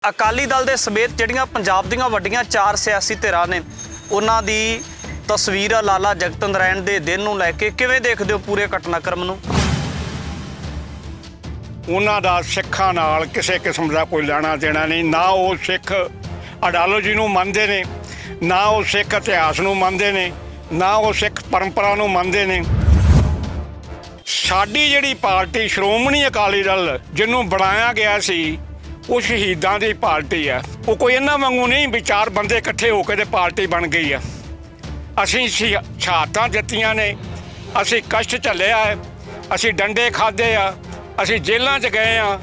ਅਕਾਲੀ ਦਲ ਦੇ ਸਮੇਤ ਜਿਹੜੀਆਂ ਪੰਜਾਬ ਦੀਆਂ ਵੱਡੀਆਂ 4 ਸਿਆਸੀ ਧਿਰਾਂ ਨੇ ਉਹਨਾਂ ਦੀ ਤਸਵੀਰ ਲਾਲਾ ਜਗਤ ਨਰਾਇਣ ਦੇ ਦਿਨ ਨੂੰ ਲੈ ਕੇ ਕਿਵੇਂ ਦੇਖਦੇ ਹੋ ਪੂਰੇ ਘਟਨਾਕ੍ਰਮ ਨੂੰ? ਉਹਨਾਂ ਦਾ ਸਿੱਖਾਂ ਨਾਲ ਕਿਸੇ ਕਿਸਮ ਦਾ ਕੋਈ ਲੈਣਾ ਦੇਣਾ ਨਹੀਂ। ਨਾ ਉਹ ਸਿੱਖ ਆਈਡੀਓਲੋਜੀ ਨੂੰ ਮੰਨਦੇ ਨੇ, ਨਾ ਉਹ ਸਿੱਖ ਇਤਿਹਾਸ ਨੂੰ ਮੰਨਦੇ ਨੇ, ਨਾ ਉਹ ਸਿੱਖ ਪਰੰਪਰਾ ਨੂੰ ਮੰਨਦੇ ਨੇ। ਸਾਡੀ ਜਿਹੜੀ ਪਾਰਟੀ ਸ਼੍ਰੋਮਣੀ ਅਕਾਲੀ ਦਲ ਜਿਹਨੂੰ ਬਣਾਇਆ ਗਿਆ ਸੀ ਉਹ ਸ਼ਹੀਦਾਂ ਦੀ ਪਾਰਟੀ ਆ। ਉਹ ਕੋਈ ਇਹਨਾਂ ਵਾਂਗੂ ਨਹੀਂ ਵੀ 4 ਬੰਦੇ ਇਕੱਠੇ ਹੋ ਕੇ ਤੇ ਪਾਰਟੀ ਬਣ ਗਈ ਆ। ਅਸੀਂ ਸ਼ਹਾਦਤਾਂ ਦਿੱਤੀਆਂ ਨੇ, ਅਸੀਂ ਕਸ਼ਟ ਝੱਲਿਆ ਹੈ, ਅਸੀਂ ਡੰਡੇ ਖਾਧੇ ਆ, ਅਸੀਂ ਜੇਲ੍ਹਾਂ 'ਚ ਗਏ ਆ।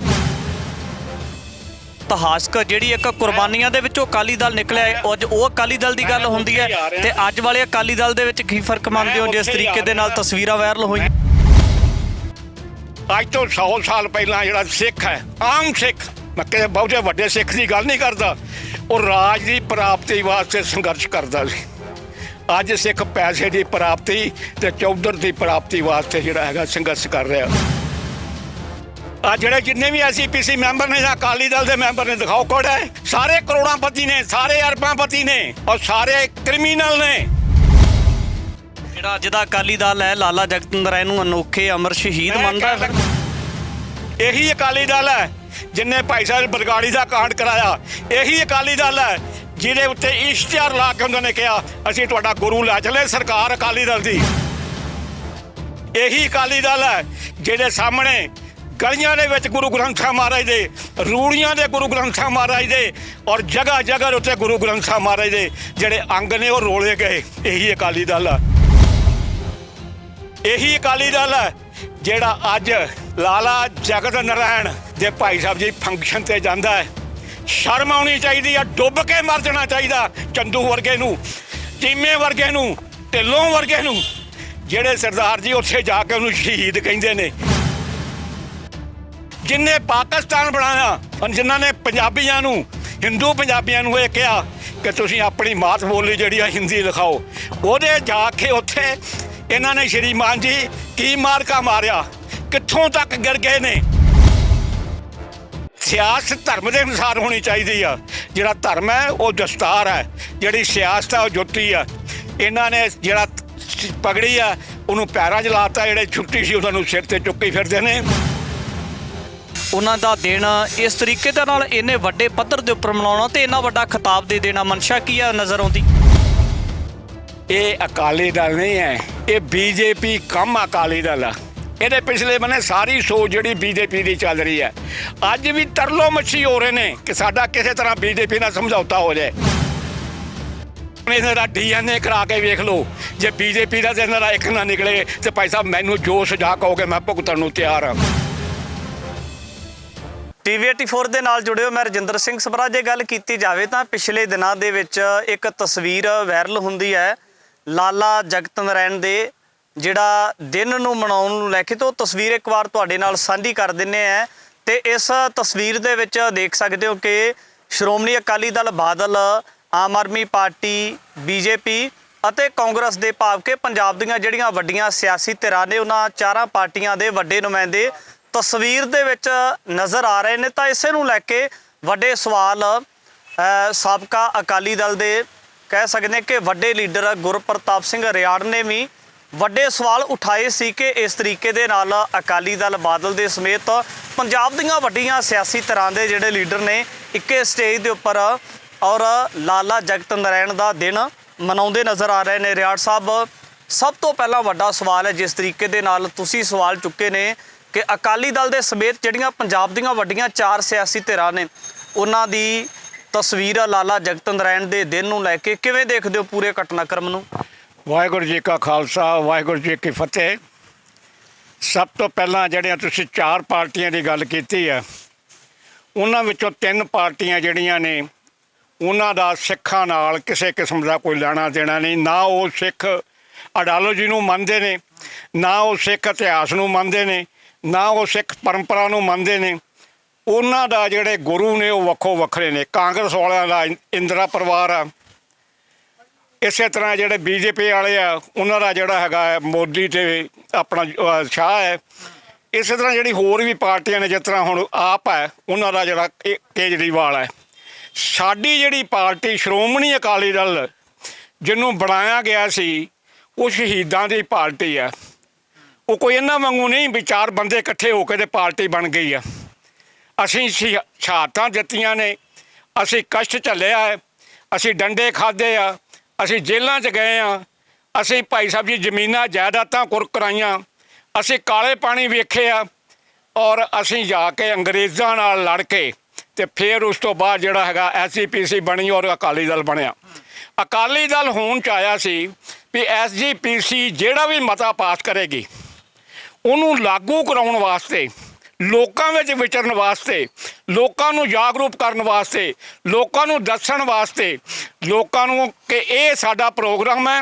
ਇਤਿਹਾਸਕ ਜਿਹੜੀ ਇੱਕ ਕੁਰਬਾਨੀਆਂ ਦੇ ਵਿੱਚੋਂ ਅਕਾਲੀ ਦਲ ਨਿਕਲਿਆ ਹੈ, ਅੱਜ ਉਹ ਅਕਾਲੀ ਦਲ ਦੀ ਗੱਲ ਹੁੰਦੀ ਹੈ ਤੇ ਅੱਜ ਵਾਲੇ ਅਕਾਲੀ ਦਲ ਦੇ ਵਿੱਚ ਕੀ ਫਰਕ ਮੰਨਦੇ ਹੋ ਜਿਸ ਤਰੀਕੇ ਦੇ ਨਾਲ ਤਸਵੀਰਾਂ ਵਾਇਰਲ ਹੋਈਆਂ? ਅੱਜ ਤੋਂ 100 ਸਾਲ ਪਹਿਲਾਂ ਜਿਹੜਾ ਸਿੱਖ ਹੈ, ਆਮ ਸਿੱਖ, ਮੈਂ ਕਿਸੇ ਬਹੁਤੇ ਵੱਡੇ ਸਿੱਖ ਦੀ ਗੱਲ ਨਹੀਂ ਕਰਦਾ, ਉਹ ਰਾਜ ਦੀ ਪ੍ਰਾਪਤੀ ਵਾਸਤੇ ਸੰਘਰਸ਼ ਕਰਦਾ ਸੀ। ਅੱਜ ਸਿੱਖ ਪੈਸੇ ਦੀ ਪ੍ਰਾਪਤੀ ਤੇ ਚੌਧਰ ਦੀ ਪ੍ਰਾਪਤੀ ਵਾਸਤੇ ਜਿਹੜਾ ਹੈਗਾ ਸੰਘਰਸ਼ ਕਰ ਰਿਹਾ। ਆ ਜਿਹੜੇ ਜਿੰਨੇ ਵੀ ਐਸਜੀਪੀਸੀ ਮੈਂਬਰ ਨੇ ਜਾਂ ਅਕਾਲੀ ਦਲ ਦੇ ਮੈਂਬਰ ਨੇ, ਦਿਖਾਓ ਕੋਡ ਹੈ, ਸਾਰੇ ਕਰੋੜਾਂਪਤੀ ਨੇ, ਸਾਰੇ ਅਰਬਾਂਪਤੀ ਨੇ ਔਰ ਸਾਰੇ ਕ੍ਰਿਮੀਨਲ ਨੇ। ਜਿਹੜਾ ਅੱਜ ਦਾ ਅਕਾਲੀ ਦਲ ਹੈ ਲਾਲਾ ਜਗਤ ਨਰਾਇਣ ਨੂੰ ਅਨੋਖੇ ਅਮਰ ਸ਼ਹੀਦ ਮੰਨਦਾ ਹੈ। ਇਹੀ ਅਕਾਲੀ ਦਲ ਹੈ ਜਿੰਨੇ ਭਾਈ ਸਾਹਿਬ ਬਰਗਾੜੀ ਦਾ ਕਾਂਡ ਕਰਾਇਆ। ਇਹੀ ਅਕਾਲੀ ਦਲ ਹੈ ਜਿਹਦੇ ਉੱਤੇ ਇਸ਼ਤਿਹਾਰ ਲਾ ਕੇ ਉਹਨਾਂ ਨੇ ਕਿਹਾ ਅਸੀਂ ਤੁਹਾਡਾ ਗੁਰੂ ਲੈ ਚੱਲੇ, ਸਰਕਾਰ ਅਕਾਲੀ ਦਲ ਦੀ। ਇਹੀ ਅਕਾਲੀ ਦਲ ਹੈ ਜਿਹਦੇ ਸਾਹਮਣੇ ਗਲੀਆਂ ਦੇ ਵਿੱਚ ਗੁਰੂ ਗ੍ਰੰਥ ਸਾਹਿਬ ਮਹਾਰਾਜ ਦੇ, ਰੂੜੀਆਂ ਦੇ ਗੁਰੂ ਗ੍ਰੰਥ ਸਾਹਿਬ ਮਹਾਰਾਜ ਦੇ ਔਰ ਜਗ੍ਹਾ ਜਗ੍ਹਾ ਉੱਤੇ ਗੁਰੂ ਗ੍ਰੰਥ ਸਾਹਿਬ ਮਹਾਰਾਜ ਦੇ ਜਿਹੜੇ ਅੰਗ ਨੇ ਉਹ ਰੋਲੇ ਗਏ। ਇਹੀ ਅਕਾਲੀ ਦਲ ਹੈ। ਇਹੀ ਅਕਾਲੀ ਦਲ ਹੈ ਜਿਹੜਾ ਅੱਜ ਲਾਲਾ ਜਗਤ ਨਰਾਇਣ ਦੇ ਭਾਈ ਸਾਹਿਬ ਜੀ ਫੰਕਸ਼ਨ ਤੇ ਜਾਂਦਾ ਹੈ। ਸ਼ਰਮ ਆਉਣੀ ਚਾਹੀਦੀ ਆ, ਡੁੱਬ ਕੇ ਮਰ ਜਾਣਾ ਚਾਹੀਦਾ ਚੰਦੂ ਵਰਗੇ ਨੂੰ, ਚੀਮੇ ਵਰਗੇ ਨੂੰ, ਢਿੱਲੋਂ ਵਰਗੇ ਨੂੰ, ਜਿਹੜੇ ਸਰਦਾਰ ਜੀ ਉੱਥੇ ਜਾ ਕੇ ਉਹਨੂੰ ਸ਼ਹੀਦ ਕਹਿੰਦੇ ਨੇ। ਜਿਨ੍ਹਾਂ ਪਾਕਿਸਤਾਨ ਬਣਾਇਆ, ਜਿਨ੍ਹਾਂ ਨੇ ਪੰਜਾਬੀਆਂ ਨੂੰ, ਹਿੰਦੂ ਪੰਜਾਬੀਆਂ ਨੂੰ ਇਹ ਕਿਹਾ ਕਿ ਤੁਸੀਂ ਆਪਣੀ ਮਾਤ ਬੋਲੀ ਜਿਹੜੀ ਆ ਹਿੰਦੀ ਲਿਖਾਓ, ਉਹਦੇ ਜਾ ਕੇ ਉੱਥੇ ਇਹਨਾਂ ਨੇ ਸ਼੍ਰੀਮਾਨ ਜੀ ਕੀ ਮਾਰਕਾ ਮਾਰਿਆ, ਕਿੱਥੋਂ ਤੱਕ ਗਿਰ ਗਏ ਨੇ। ਸਿਆਸਤ ਧਰਮ ਦੇ ਅਨੁਸਾਰ ਹੋਣੀ ਚਾਹੀਦੀ ਆ। ਜਿਹੜਾ ਧਰਮ ਹੈ ਉਹ ਦਸਤਾਰ ਹੈ, ਜਿਹੜੀ ਸਿਆਸਤ ਹੈ ਉਹ ਜੁੱਤੀ ਆ। ਇਹਨਾਂ ਨੇ ਜਿਹੜਾ ਪਗੜੀ ਆ ਉਹਨੂੰ ਪੈਰਾਂ 'ਚ ਲਾਤਾ, ਜਿਹੜੇ ਛੁੱਟੀ ਸੀ ਉਹਨਾਂ ਨੂੰ ਸਿਰ ਤੇ ਚੁੱਕੀ ਫਿਰਦੇ ਨੇ। ਉਹਨਾਂ ਦਾ ਦਿਨ ਇਸ ਤਰੀਕੇ ਦੇ ਨਾਲ ਇੰਨੇ ਵੱਡੇ ਪੱਧਰ ਦੇ ਉੱਪਰ ਮਨਾਉਣਾ ਤੇ ਇੰਨਾ ਵੱਡਾ ਖਿਤਾਬ ਦੇ ਦੇਣਾ ਮਨਸ਼ਾ ਕੀ ਆ ਨਜ਼ਰ ਆਉਂਦੀ? ਇਹ ਅਕਾਲੀ ਦਲ ਨਹੀਂ ਹੈ, ਇਹ ਬੀਜੇਪੀ ਕੰਮ ਅਕਾਲੀ ਦਲ ਆ। ਇਹਦੇ ਪਿਛਲੇ ਬੰਨੇ ਸਾਰੀ ਸੋਚ ਜਿਹੜੀ ਬੀਜੇਪੀ ਦੀ ਚੱਲ ਰਹੀ ਹੈ। ਅੱਜ ਵੀ ਤਰਲੋ ਮੱਛੀ ਹੋ ਰਹੇ ਨੇ ਕਿ ਸਾਡਾ ਕਿਸੇ ਤਰ੍ਹਾਂ ਬੀਜੇਪੀ ਨਾਲ ਸਮਝੌਤਾ ਹੋ ਜਾਏ। ਇਹਨਾਂ ਦਾ DNA ਕਰਾ ਕੇ ਵੇਖ ਲਓ, ਜੇ ਬੀਜੇਪੀ ਦਾ ਇਹਨਾਂ ਦਾ ਇੱਕ ਨਾ ਨਿਕਲੇ ਤੇ ਭਾਈ ਸਾਹਿਬ ਮੈਨੂੰ ਜੋ ਸਜ਼ਾ ਕਹੋਗੇ ਮੈਂ ਭੁਗਤਣ ਨੂੰ ਤਿਆਰ ਹਾਂ। TV 84 ਦੇ ਨਾਲ ਜੁੜਿਓ, ਮੈਂ ਰਜਿੰਦਰ ਸਿੰਘ ਸਭਰਾ। ਜੇ ਗੱਲ ਕੀਤੀ ਜਾਵੇ ਤਾਂ ਪਿਛਲੇ ਦਿਨਾਂ ਦੇ ਵਿੱਚ ਇੱਕ ਤਸਵੀਰ ਵਾਇਰਲ ਹੁੰਦੀ ਹੈ ਲਾਲਾ ਜਗਤ ਨਰਾਇਣ ਦੇ ਜਿਹੜਾ ਦਿਨ ਨੂੰ ਮਨਾਉਣ ਨੂੰ ਲੈ ਕੇ, ਤਾਂ ਉਹ ਤਸਵੀਰ ਇੱਕ ਵਾਰ ਤੁਹਾਡੇ ਨਾਲ ਸਾਂਝੀ ਕਰ ਦਿੰਦੇ ਆ। ਤੇ ਇਸ ਤਸਵੀਰ ਦੇ ਵਿੱਚ ਦੇਖ ਸਕਦੇ ਹੋ ਕਿ ਸ਼੍ਰੋਮਣੀ ਅਕਾਲੀ ਦਲ ਬਾਦਲ, ਆਮ ਆਦਮੀ ਪਾਰਟੀ, ਬੀਜੇਪੀ ਅਤੇ ਕਾਂਗਰਸ ਦੇ ਭਾਵ ਕਿ ਪੰਜਾਬ ਦੀਆਂ ਜਿਹੜੀਆਂ ਵੱਡੀਆਂ ਸਿਆਸੀ ਧਿਰਾਂ ਨੇ ਉਹਨਾਂ 4 ਪਾਰਟੀਆਂ ਦੇ ਵੱਡੇ ਨੁਮਾਇੰਦੇ ਤਸਵੀਰ ਦੇ ਵਿੱਚ ਨਜ਼ਰ ਆ ਰਹੇ ਨੇ। ਤਾਂ ਇਸੇ ਨੂੰ ਲੈ ਕੇ ਵੱਡੇ ਸਵਾਲ ਸਾਬਕਾ ਅਕਾਲੀ ਦਲ ਦੇ ਕਹਿ ਸਕਦੇ ਕਿ ਵੱਡੇ ਲੀਡਰ ਗੁਰਪ੍ਰਤਾਪ ਸਿੰਘ ਰਿਆੜ ਨੇ ਵੀ ਵੱਡੇ ਸਵਾਲ ਉਠਾਏ ਸੀ ਕਿ ਇਸ ਤਰੀਕੇ ਦੇ ਨਾਲ ਅਕਾਲੀ ਦਲ ਬਾਦਲ ਦੇ ਸਮੇਤ ਪੰਜਾਬ ਦੀਆਂ ਵੱਡੀਆਂ ਸਿਆਸੀ ਧਿਰਾਂ ਦੇ ਜਿਹੜੇ ਲੀਡਰ ਨੇ ਇੱਕੇ ਸਟੇਜ ਦੇ ਉੱਪਰ ਔਰ ਲਾਲਾ ਜਗਤ ਨਰਾਇਣ ਦਾ ਦਿਨ ਮਨਾਉਂਦੇ ਨਜ਼ਰ ਆ ਰਹੇ ਨੇ। ਰਿਆੜ ਸਾਹਿਬ, ਸਭ ਤੋਂ ਪਹਿਲਾਂ ਵੱਡਾ ਸਵਾਲ ਹੈ ਜਿਸ ਤਰੀਕੇ ਦੇ ਨਾਲ ਤੁਸੀਂ ਸਵਾਲ ਚੁੱਕੇ ਨੇ ਕਿ ਅਕਾਲੀ ਦਲ ਦੇ ਸਮੇਤ ਜਿਹੜੀਆਂ ਪੰਜਾਬ ਦੀਆਂ ਵੱਡੀਆਂ 4 ਸਿਆਸੀ ਧਿਰਾਂ ਨੇ ਉਹਨਾਂ ਦੀ ਤਸਵੀਰ ਲਾਲਾ ਜਗਤ ਨਰਾਇਣ ਦੇ ਦਿਨ ਨੂੰ ਲੈ ਕੇ ਕਿਵੇਂ ਦੇਖਦੇ ਹੋ ਪੂਰੇ ਘਟਨਾਕ੍ਰਮ ਨੂੰ? ਵਾਹਿਗੁਰੂ ਜੀ ਕਾ ਖਾਲਸਾ, ਵਾਹਿਗੁਰੂ ਜੀ ਕੀ ਫਤਿਹ। ਸਭ ਤੋਂ ਪਹਿਲਾਂ ਜਿਹੜੀਆਂ ਤੁਸੀਂ 4 ਪਾਰਟੀਆਂ ਦੀ ਗੱਲ ਕੀਤੀ ਹੈ, ਉਹਨਾਂ ਵਿੱਚੋਂ 3 ਪਾਰਟੀਆਂ ਜਿਹੜੀਆਂ ਨੇ ਉਹਨਾਂ ਦਾ ਸਿੱਖਾਂ ਨਾਲ ਕਿਸੇ ਕਿਸਮ ਦਾ ਕੋਈ ਲੈਣਾ ਦੇਣਾ ਨਹੀਂ। ਨਾ ਉਹ ਸਿੱਖ ਆਈਡੀਓਲੋਜੀ ਨੂੰ ਮੰਨਦੇ ਨੇ, ਨਾ ਉਹ ਸਿੱਖ ਇਤਿਹਾਸ ਨੂੰ ਮੰਨਦੇ ਨੇ, ਨਾ ਉਹ ਸਿੱਖ ਪਰੰਪਰਾ ਨੂੰ ਮੰਨਦੇ ਨੇ। ਉਹਨਾਂ ਦਾ ਜਿਹੜੇ ਗੁਰੂ ਨੇ ਉਹ ਵੱਖੋ ਵੱਖਰੇ ਨੇ। ਕਾਂਗਰਸ ਵਾਲਿਆਂ ਦਾ ਇੰਦਰਾ ਪਰਿਵਾਰ ਆ, ਇਸੇ ਤਰ੍ਹਾਂ ਜਿਹੜੇ ਬੀਜੇਪੀ ਵਾਲੇ ਆ ਉਹਨਾਂ ਦਾ ਜਿਹੜਾ ਹੈਗਾ ਮੋਦੀ ਤੇ ਆਪਣਾ ਸ਼ਾਹ ਹੈ। ਇਸੇ ਤਰ੍ਹਾਂ ਜਿਹੜੀ ਹੋਰ ਵੀ ਪਾਰਟੀਆਂ ਨੇ, ਜਿਸ ਤਰ੍ਹਾਂ ਹੁਣ ਆਪ ਹੈ ਉਹਨਾਂ ਦਾ ਜਿਹੜਾ ਕੇਜਰੀਵਾਲ ਹੈ, ਸਾਡੀ ਜਿਹੜੀ ਪਾਰਟੀ ਸ਼੍ਰੋਮਣੀ ਅਕਾਲੀ ਦਲ ਜਿਹਨੂੰ ਬਣਾਇਆ ਗਿਆ ਸੀ ਉਹ ਸ਼ਹੀਦਾਂ ਦੀ ਪਾਰਟੀ ਆ। ਉਹ ਕੋਈ ਇਹਨਾਂ ਵਾਂਗੂ ਨਹੀਂ ਵੀ 4 ਬੰਦੇ ਇਕੱਠੇ ਹੋ ਕੇ ਤੇ ਪਾਰਟੀ ਬਣ ਗਈ ਆ। ਅਸੀਂ ਸ਼ਹਾਦਤਾਂ ਦਿੱਤੀਆਂ ਨੇ, ਅਸੀਂ ਕਸ਼ਟ ਝੱਲਿਆ ਹੈ, ਅਸੀਂ ਡੰਡੇ ਖਾਧੇ ਆ, ਅਸੀਂ ਜੇਲ੍ਹਾਂ 'ਚ ਗਏ ਆ, ਅਸੀਂ ਭਾਈ ਸਾਹਿਬ ਜੀ ਜ਼ਮੀਨਾਂ ਜਾਇਦਾਦਾਂ ਕੁਰਕ ਕਰਾਈਆਂ, ਅਸੀਂ ਕਾਲੇ ਪਾਣੀ ਵੇਖੇ ਆ, ਔਰ ਅਸੀਂ ਜਾ ਕੇ ਅੰਗਰੇਜ਼ਾਂ ਨਾਲ ਲੜ ਕੇ ਤੇ ਫਿਰ ਉਸ ਤੋਂ ਬਾਅਦ ਜਿਹੜਾ ਹੈਗਾ SGPC ਬਣੀ ਔਰ ਅਕਾਲੀ ਦਲ ਬਣਿਆ। ਅਕਾਲੀ ਦਲ ਹੋਣ 'ਚ ਆਇਆ ਸੀ ਵੀ SGPC ਜਿਹੜਾ ਵੀ ਮਤਾ ਪਾਸ ਕਰੇਗੀ ਉਹਨੂੰ ਲਾਗੂ ਕਰਾਉਣ ਵਾਸਤੇ, ਲੋਕਾਂ ਵਿੱਚ ਵਿਚਰਨ ਵਾਸਤੇ, ਲੋਕਾਂ ਨੂੰ ਜਾਗਰੂਕ ਕਰਨ ਵਾਸਤੇ, ਲੋਕਾਂ ਨੂੰ ਦੱਸਣ ਵਾਸਤੇ, ਲੋਕਾਂ ਨੂੰ ਕਿ ਇਹ ਸਾਡਾ ਪ੍ਰੋਗਰਾਮ ਹੈ,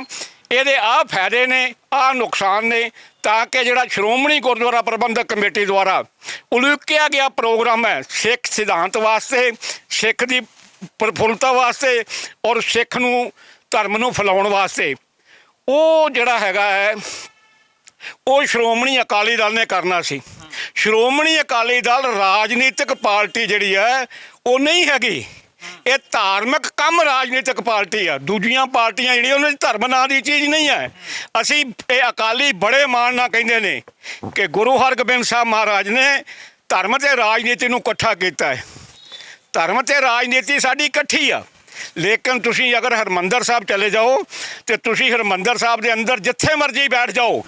ਇਹਦੇ ਆਹ ਫਾਇਦੇ ਨੇ, ਆਹ ਨੁਕਸਾਨ ਨੇ, ਤਾਂ ਕਿ ਜਿਹੜਾ ਸ਼੍ਰੋਮਣੀ ਗੁਰਦੁਆਰਾ ਪ੍ਰਬੰਧਕ ਕਮੇਟੀ ਦੁਆਰਾ ਉਲੀਕਿਆ ਗਿਆ ਪ੍ਰੋਗਰਾਮ ਹੈ ਸਿੱਖ ਸਿਧਾਂਤ ਵਾਸਤੇ, ਸਿੱਖ ਦੀ ਪ੍ਰਫੁੱਲਤਾ ਵਾਸਤੇ ਔਰ ਸਿੱਖ ਨੂੰ ਧਰਮ ਨੂੰ ਫੈਲਾਉਣ ਵਾਸਤੇ, ਉਹ ਜਿਹੜਾ ਹੈਗਾ ਹੈ ਉਹ ਸ਼੍ਰੋਮਣੀ ਅਕਾਲੀ ਦਲ ਨੇ ਕਰਨਾ ਸੀ। ਸ਼੍ਰੋਮਣੀ ਅਕਾਲੀ ਦਲ ਰਾਜਨੀਤਿਕ ਪਾਰਟੀ ਜਿਹੜੀ ਹੈ ਉਹ ਨਹੀਂ ਹੈਗੀ, ਇਹ ਧਾਰਮਿਕ ਕੰਮ ਰਾਜਨੀਤਿਕ ਪਾਰਟੀ ਆ। ਦੂਜੀਆਂ ਪਾਰਟੀਆਂ ਜਿਹੜੀਆਂ ਉਹਨਾਂ ਦੀ ਧਰਮ ਨਾਂ ਦੀ ਚੀਜ਼ ਨਹੀਂ ਹੈ। ਅਸੀਂ ਇਹ ਅਕਾਲੀ ਬੜੇ ਮਾਣ ਨਾਲ ਕਹਿੰਦੇ ਨੇ ਕਿ ਗੁਰੂ ਹਰਗੋਬਿੰਦ ਸਾਹਿਬ ਮਹਾਰਾਜ ਨੇ ਧਰਮ ਤੇ ਰਾਜਨੀਤੀ ਨੂੰ ਇਕੱਠਾ ਕੀਤਾ ਹੈ। ਧਰਮ ਤੇ ਰਾਜਨੀਤੀ ਸਾਡੀ ਇਕੱਠੀ ਆ। ਲੇਕਿਨ ਤੁਸੀਂ ਅਗਰ ਹਰਿਮੰਦਰ ਸਾਹਿਬ ਚਲੇ ਜਾਓ ਤੇ ਤੁਸੀਂ ਹਰਿਮੰਦਰ ਸਾਹਿਬ ਦੇ ਅੰਦਰ ਜਿੱਥੇ ਮਰਜ਼ੀ ਬੈਠ ਜਾਓ,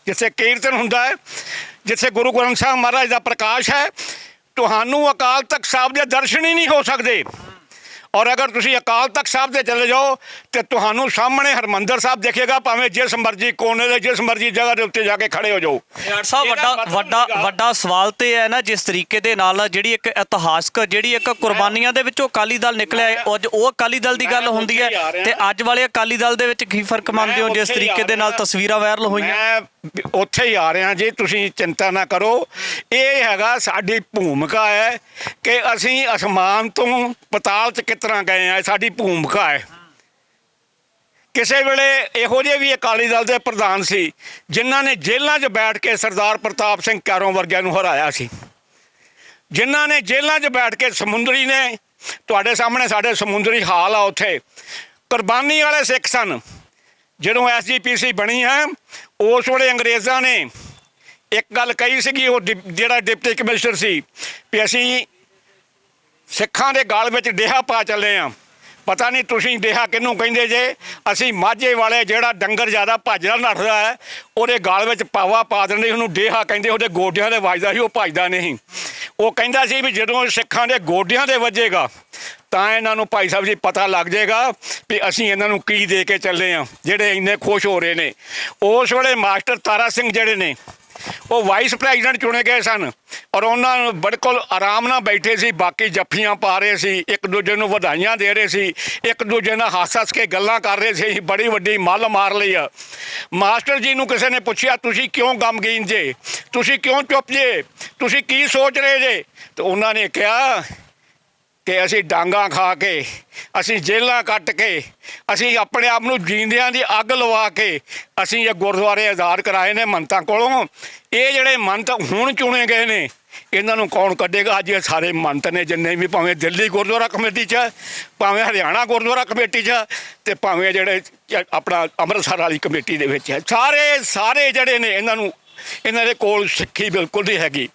ਜਿੱਥੇ ਕੀਰਤਨ ਹੁੰਦਾ ਹੈ, ਜਿੱਥੇ ਗੁਰੂ ਗ੍ਰੰਥ ਸਾਹਿਬ ਮਹਾਰਾਜ ਦਾ ਪ੍ਰਕਾਸ਼ ਹੈ, ਤੁਹਾਨੂੰ ਅਕਾਲ ਤਖਤ ਸਾਹਿਬ ਦੇ ਦਰਸ਼ਨ ਹੀ ਨਹੀਂ ਹੋ ਸਕਦੇ। ਔਰ ਅਗਰ ਤੁਸੀਂ ਅਕਾਲ ਤਖਤ ਸਾਹਿਬ ਤੇ ਚਲੇ ਜਾਓ ਤੇ ਤੁਹਾਨੂੰ ਸਾਹਮਣੇ ਹਰਿਮੰਦਰ ਸਾਹਿਬ ਦਿਖੇਗਾ, ਭਾਵੇਂ ਜਿਸ ਮਰਜ਼ੀ ਕੋਨੇ ਦੇ ਜਿਸ ਮਰਜ਼ੀ ਜਗ੍ਹਾ ਦੇ ਉੱਤੇ ਜਾ ਕੇ ਖੜੇ ਹੋ ਜਾਓ। ਯਾਰ ਸਾਹਿਬ ਵੱਡਾ ਸਵਾਲ ਤੇ ਹੈ ਨਾ, ਜਿਸ ਤਰੀਕੇ ਦੇ ਨਾਲ ਜਿਹੜੀ ਇੱਕ ਇਤਿਹਾਸਕ ਜਿਹੜੀ ਇੱਕ ਕੁਰਬਾਨੀਆਂ ਦੇ ਵਿੱਚੋਂ ਅਕਾਲੀ ਦਲ ਨਿਕਲਿਆ, ਅੱਜ ਉਹ ਅਕਾਲੀ ਦਲ ਦੀ ਗੱਲ ਹੁੰਦੀ ਹੈ ਤੇ ਅੱਜ ਵਾਲੇ ਅਕਾਲੀ ਦਲ ਦੇ ਵਿੱਚ ਕੀ ਫਰਕ ਮੰਨਦੇ ਹੋ ਜਿਸ ਤਰੀਕੇ ਦੇ ਨਾਲ ਤਸਵੀਰਾਂ ਵਾਇਰਲ ਹੋਈਆਂ? ਮੈਂ ਉੱਥੇ ਹੀ ਆ ਰਿਹਾ ਜੀ, ਤੁਸੀਂ ਚਿੰਤਾ ਨਾ ਕਰੋ। ਇਹ ਹੈਗਾ ਸਾਡੀ ਭੂਮਿਕਾ ਹੈ ਕਿ ਅਸੀਂ ਅਸਮਾਨ ਤੋਂ ਪਤਾਲ 'ਚ ਕਿਸ ਤਰ੍ਹਾਂ ਗਏ ਆ, ਸਾਡੀ ਭੂਮਿਕਾ ਹੈ। ਕਿਸੇ ਵੇਲੇ ਇਹੋ ਜਿਹੇ ਵੀ ਅਕਾਲੀ ਦਲ ਦੇ ਪ੍ਰਧਾਨ ਸੀ ਜਿਨ੍ਹਾਂ ਨੇ ਜੇਲ੍ਹਾਂ 'ਚ ਬੈਠ ਕੇ ਸਰਦਾਰ ਪ੍ਰਤਾਪ ਸਿੰਘ ਕੈਰੋਂ ਵਰਗਿਆਂ ਨੂੰ ਹਰਾਇਆ ਸੀ, ਜਿਨ੍ਹਾਂ ਨੇ ਜੇਲ੍ਹਾਂ 'ਚ ਬੈਠ ਕੇ ਸਮੁੰਦਰੀ ਨੇ, ਤੁਹਾਡੇ ਸਾਹਮਣੇ ਸਾਡੇ ਸਮੁੰਦਰੀ ਹਾਲ ਆ, ਉੱਥੇ ਕੁਰਬਾਨੀ ਵਾਲੇ ਸਿੱਖ ਸਨ। ਜਦੋਂ SGPC ਬਣੀ ਹੈ ਉਸ ਵੇਲੇ ਅੰਗਰੇਜ਼ਾਂ ਨੇ ਇੱਕ ਗੱਲ ਕਹੀ ਸੀਗੀ, ਉਹ ਜਿਹੜਾ ਡਿਪਟੀ ਕਮਿਸ਼ਨਰ ਸੀ, ਵੀ ਅਸੀਂ ਸਿੱਖਾਂ ਦੇ ਗਲ ਵਿੱਚ ਡੇਹਾ ਪਾ ਚੱਲੇ ਹਾਂ। ਪਤਾ ਨਹੀਂ ਤੁਸੀਂ ਡੇਹਾ ਕਿਹਨੂੰ ਕਹਿੰਦੇ ਜੇ, ਅਸੀਂ ਮਾਝੇ ਵਾਲੇ ਜਿਹੜਾ ਡੰਗਰ ਜ਼ਿਆਦਾ ਭੱਜਦਾ ਨੱਠਦਾ ਹੈ ਉਹਦੇ ਗਲ ਵਿੱਚ ਪਾਵਾ ਪਾ ਦਿੰਦੇ, ਉਹਨੂੰ ਡੇਹਾ ਕਹਿੰਦੇ। ਉਹਦੇ ਗੋਡਿਆਂ 'ਤੇ ਵੱਜਦਾ ਸੀ, ਉਹ ਭੱਜਦਾ ਨਹੀਂ। ਉਹ ਕਹਿੰਦਾ ਸੀ ਵੀ ਜਦੋਂ ਸਿੱਖਾਂ ਦੇ ਗੋਡਿਆਂ 'ਤੇ ਵੱਜੇਗਾ ਤਾਂ ਇਹਨਾਂ ਨੂੰ ਭਾਈ ਸਾਹਿਬ ਜੀ ਪਤਾ ਲੱਗ ਜਾਏਗਾ ਵੀ ਅਸੀਂ ਇਹਨਾਂ ਨੂੰ ਕੀ ਦੇ ਕੇ ਚੱਲੇ ਹਾਂ, ਜਿਹੜੇ ਇੰਨੇ ਖੁਸ਼ ਹੋ ਰਹੇ ਨੇ। ਉਸ ਵੇਲੇ ਮਾਸਟਰ ਤਾਰਾ ਸਿੰਘ ਜਿਹੜੇ ਨੇ ਉਹ ਵਾਈਸ ਪ੍ਰੈਜ਼ੀਡੈਂਟ ਚੁਣੇ ਗਏ ਸਨ ਔਰ ਉਹਨਾਂ ਨੂੰ ਬਿਲਕੁਲ ਆਰਾਮ ਨਾਲ ਬੈਠੇ ਸੀ, ਬਾਕੀ ਜੱਫੀਆਂ ਪਾ ਰਹੇ ਸੀ, ਇੱਕ ਦੂਜੇ ਨੂੰ ਵਧਾਈਆਂ ਦੇ ਰਹੇ ਸੀ, ਇੱਕ ਦੂਜੇ ਨਾਲ ਹੱਸ ਕੇ ਗੱਲਾਂ ਕਰ ਰਹੇ ਸੀ। ਬੜੀ ਵੱਡੀ ਮੱਲ ਮਾਰ ਲਈ ਆ। ਮਾਸਟਰ ਜੀ ਨੂੰ ਕਿਸੇ ਨੇ ਪੁੱਛਿਆ, ਤੁਸੀਂ ਕਿਉਂ ਗਮਗੀਨ ਜੇ, ਤੁਸੀਂ ਕਿਉਂ ਚੁੱਪ ਜੇ, ਤੁਸੀਂ ਕੀ ਸੋਚ ਰਹੇ ਜੇ? ਤੇ ਉਹਨਾਂ ਨੇ ਕਿਹਾ ਕਿ ਅਸੀਂ ਡਾਂਗਾ ਖਾ ਕੇ, ਅਸੀਂ ਜੇਲ੍ਹਾਂ ਕੱਟ ਕੇ, ਅਸੀਂ ਆਪਣੇ ਆਪ ਨੂੰ ਜੀਂਦਿਆਂ ਦੀ ਅੱਗ ਲਵਾ ਕੇ ਅਸੀਂ ਇਹ ਗੁਰਦੁਆਰੇ ਆਜ਼ਾਦ ਕਰਾਏ ਨੇ ਮੰਨਤਾਂ ਕੋਲੋਂ। ਇਹ ਜਿਹੜੇ ਮੰਨਤ ਹੁਣ ਚੁਣੇ ਗਏ ਨੇ ਇਹਨਾਂ ਨੂੰ ਕੌਣ ਕੱਢੇਗਾ? ਅੱਜ ਇਹ ਸਾਰੇ ਮੰਨਤ ਨੇ ਜਿੰਨੇ ਵੀ, ਭਾਵੇਂ ਦਿੱਲੀ ਗੁਰਦੁਆਰਾ ਕਮੇਟੀ 'ਚ, ਭਾਵੇਂ ਹਰਿਆਣਾ ਗੁਰਦੁਆਰਾ ਕਮੇਟੀ 'ਚ, ਤੇ ਭਾਵੇਂ ਜਿਹੜੇ ਆਪਣਾ ਅੰਮ੍ਰਿਤਸਰ ਵਾਲੀ ਕਮੇਟੀ ਦੇ ਵਿੱਚ ਹੈ, ਸਾਰੇ ਜਿਹੜੇ ਨੇ ਇਹਨਾਂ ਦੇ ਕੋਲ ਸਿੱਖੀ ਬਿਲਕੁਲ ਨਹੀਂ ਹੈਗੀ।